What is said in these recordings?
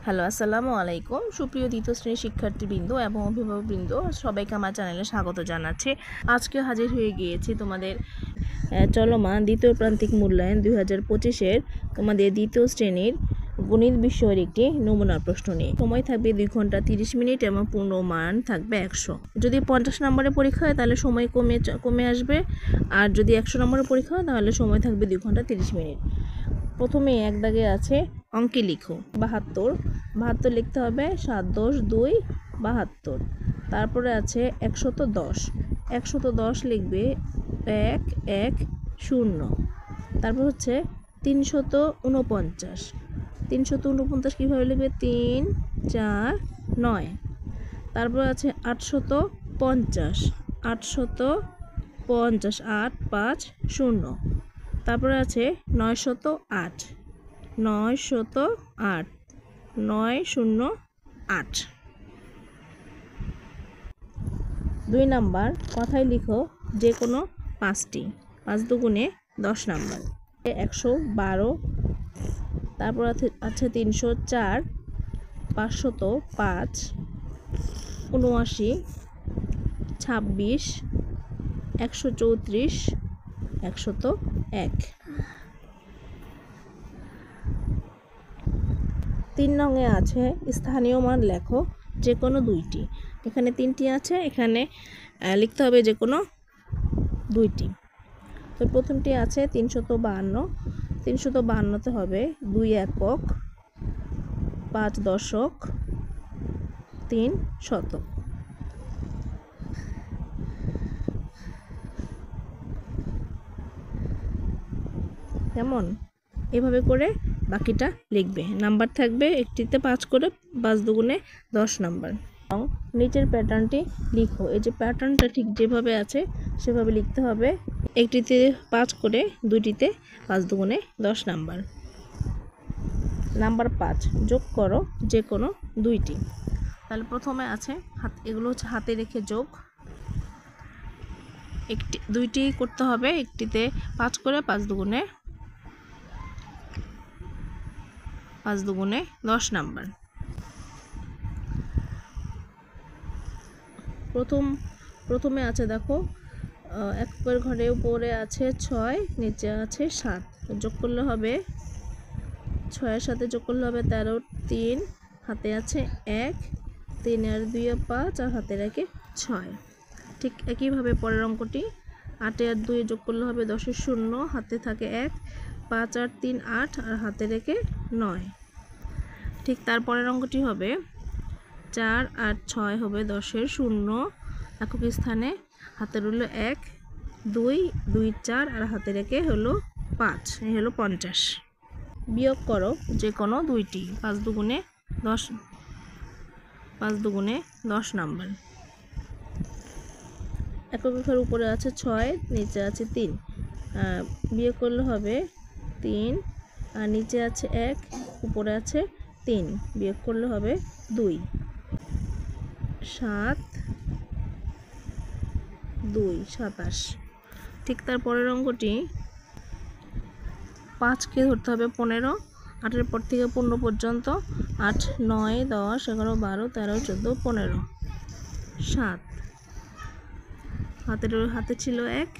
Hello, আসসালামু আলাইকুম। সুপ্রিয় দ্বিতীয় শ্রেণীর শিক্ষার্থীবৃন্দ এবং অভিভাবকবৃন্দ, সবাইকে আমার চ্যানেলে স্বাগত জানাচ্ছি। আজকে হাজির হয়ে গিয়েছি তোমাদের চলমান দ্বিতীয় প্রান্তিক মূল্যায়ন 2025-এর তোমাদের দ্বিতীয় শ্রেণীর গণিত বিষয়ের একটি নমুনা প্রশ্ন নিয়ে। সময় থাকবে 2 ঘন্টা 30 মিনিট এবং পূর্ণমান থাকবে 100। যদি 50 নম্বরের পরীক্ষা হয় তাহলে সময় কমে আসবে, আর যদি 100 নম্বরের পরীক্ষা হয় তাহলে সময় থাকবে 2 ঘন্টা 30 মিনিট। প্রথমে এক দাগে আছে অঙ্কে লিখো 72 লিখতে হবে 7 10 2 72। তারপরে আছে 110 লিখবে 1 1 0। তারপর হচ্ছে 349 কীভাবে লিখবে 3 4 9। তারপর আছে 850 8 5 0। তারপরে আছে 908 908। 2 নাম্বার কথায় লিখো যে কোনো 5টি, 5 দুগুণে 10 নাম্বার। 112। তারপর আছে 304 505 79 26 134 101। 3 নংয়ে আছে স্থানীয় মান লেখো যে কোনো 2টি। এখানে 3টি আছে, এখানে লিখতে হবে যে কোনো 2টি। তো প্রথমটি আছে 352। 352তে হবে 2 একক 5 দশক 3 শতক। কেমন? এভাবে করে বাকিটা লিখবে। নাম্বার থাকবে একটিতে 5 করে, 5 দুগুণে 10 নাম্বার। এবং নিচের প্যাটার্নটি লিখো। এই যে প্যাটার্নটা ঠিক যেভাবে আছে সেভাবে লিখতে হবে। একটিতে 5 করে, দুইটিতে 5 দুগুণে 10 নাম্বার। নাম্বার 5 যোগ করো যে কোনো 2টি। তাহলে প্রথমে আছে এগুলো হচ্ছে হাতে রেখে যোগ। 2টি করতে হবে, একটিতে 5 করে, 5 দুগুণে 10 নাম্বার। প্রথমে আছে দেখো একের ঘরে উপরে আছে 6, নিচে আছে 7। যোগ করলে হবে 6-এর সাথে যোগ করলে হবে 13, 3 হাতে আছে 1, 3 আর 2 5 আর হাতে রেখে 6। ঠিক একইভাবে পরের অঙ্কটি 8 আর 2 যোগ করলে হবে 10 এর 0, হাতে থাকে 1, 5 আর 3 8 আর হাতে রেখে 9। ঠিক তারপরের অঙ্কটি হবে 4 আর 6 হবে 10 এর 0, একক স্থানে হাতে রইল 1, 2 2 4 আর হাতে রেখে হলো 5, এই হলো 50। বিয়োগ করো যে কোনো 2টি। 5 দুগুণে 10 নাম্বার। এককের উপরে আছে 6, নিচে আছে 3। বিয়োগ করলে হবে 3 আর নিচে আছে 1, উপরে আছে 3। বিয়োগ করলে হবে 2। 7 2 27। ঠিক তার পরের অঙ্কটি 5কে ধরতে হবে 15, 8-এর পর থেকে 15 পর্যন্ত 8 9 10 11 12 13 14 15। 7 হাতে ছিল 1,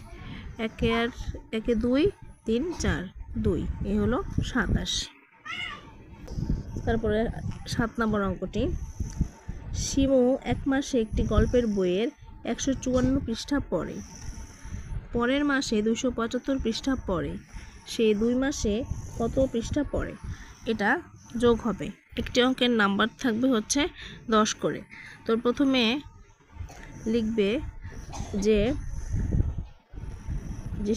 1 2 3 4 2, এই হলো 27। তারপরে 7 নম্বর অঙ্কটি শিমু 1 মাসে একটি গল্পের বইয়ের 154 পৃষ্ঠা পড়ে, পরের মাসে 275 পৃষ্ঠা পড়ে, সে 2 মাসে কত পৃষ্ঠা পড়ে? এটা যোগ হবে। একটি অঙ্কের নাম্বার থাকবে হচ্ছে 10 করে। তো প্রথমে লিখবে যে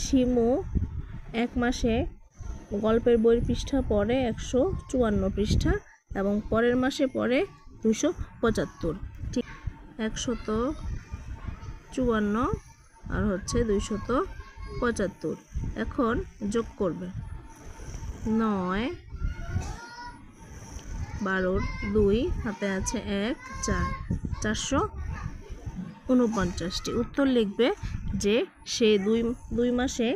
শিমু 1 মাসে গল্পের বইয়ের পৃষ্ঠা পড়ে 154 পৃষ্ঠা এবং পরের মাসে পড়ে 275। ঠিক 154 আর হচ্ছে 275। এখন যোগ করবে 9 12 2 হাতে আছে 1 4 449টি। উত্তর লিখবে যে সে 2 মাসে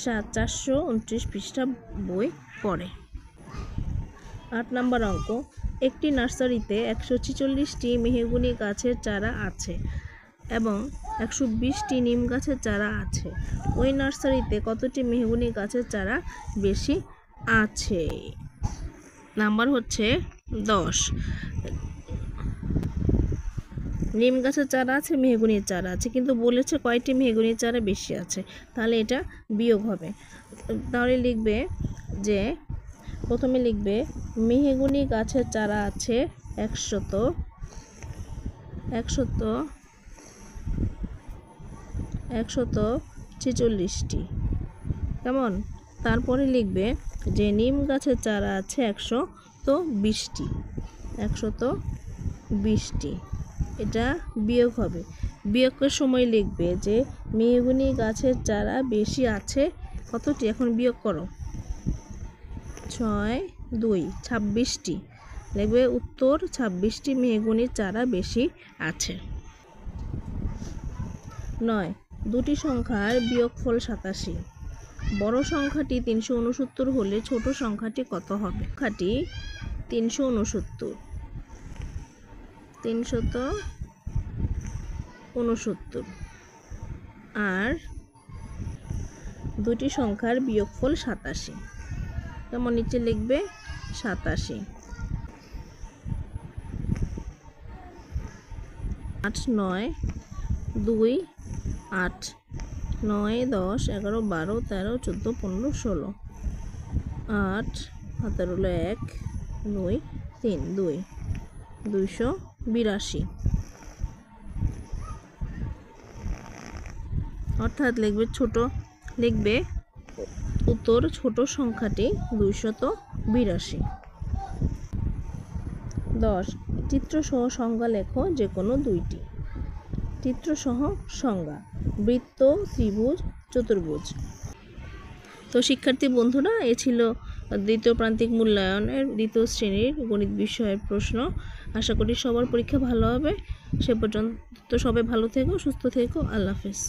429 পৃষ্ঠা বই পড়ে। 8 নম্বর অঙ্ক একটি নার্সারিতে 146টি মেহগনি গাছের চারা আছে এবং 120টি নিম গাছের চারা আছে। ওই নার্সারিতে কতটি মেহগনি গাছের চারা বেশি আছে? নাম্বার হচ্ছে 10। নিম গাছের চারা আছে, মেহগনির চারা আছে, কিন্তু বলেছে কয়টি মেহগনির চারা বেশি আছে, তাহলে এটা বিয়োগ হবে। তাহলে লিখবে যে প্রথমে লিখবে মেহগনি গাছের চারা আছে 146টি, কেমন? তারপরে লিখবে যে নিম গাছের চারা আছে 120টি, এটা বিয়োগ হবে। বিয়োগের সময় লিখবে যে মেহগনি গাছের চারা বেশি আছে কতটি, এখন বিয়োগ করো। 6 2 26টি, লিখবে উত্তর 26টি মেহগনির চারা বেশি আছে। 9 দুটি সংখ্যার বিয়োগফল 87। বড় সংখ্যাটি 369 হলে ছোট সংখ্যাটি কত হবে? সংখ্যাটি 369 আর দুটি সংখ্যার বিয়োগফল 87, যেমন নিচে লিখবে 87। 8 9 2 8 9 10 11 12 13 14 15 16 8 হাতের হলো 1 2 3 2 282, অর্থাৎ লিখবে উত্তর ছোট সংখ্যাটি 282। 10 চিত্রসহ সংজ্ঞা লেখো যে কোনো দুইটি। চিত্রসহ সংজ্ঞা: বৃত্ত, ত্রিভুজ, চতুর্ভুজ। তো শিক্ষার্থী বন্ধুরা, এ ছিল দ্বিতীয় প্রান্তিক মূল্যায়নের দ্বিতীয় শ্রেণীর গণিত বিষয়ের প্রশ্ন। আশা করি সবার পরীক্ষা ভালো হবে। সে পর্যন্ত সবাই ভালো থেকো, সুস্থ থেকো। আল্লাহ হাফেজ।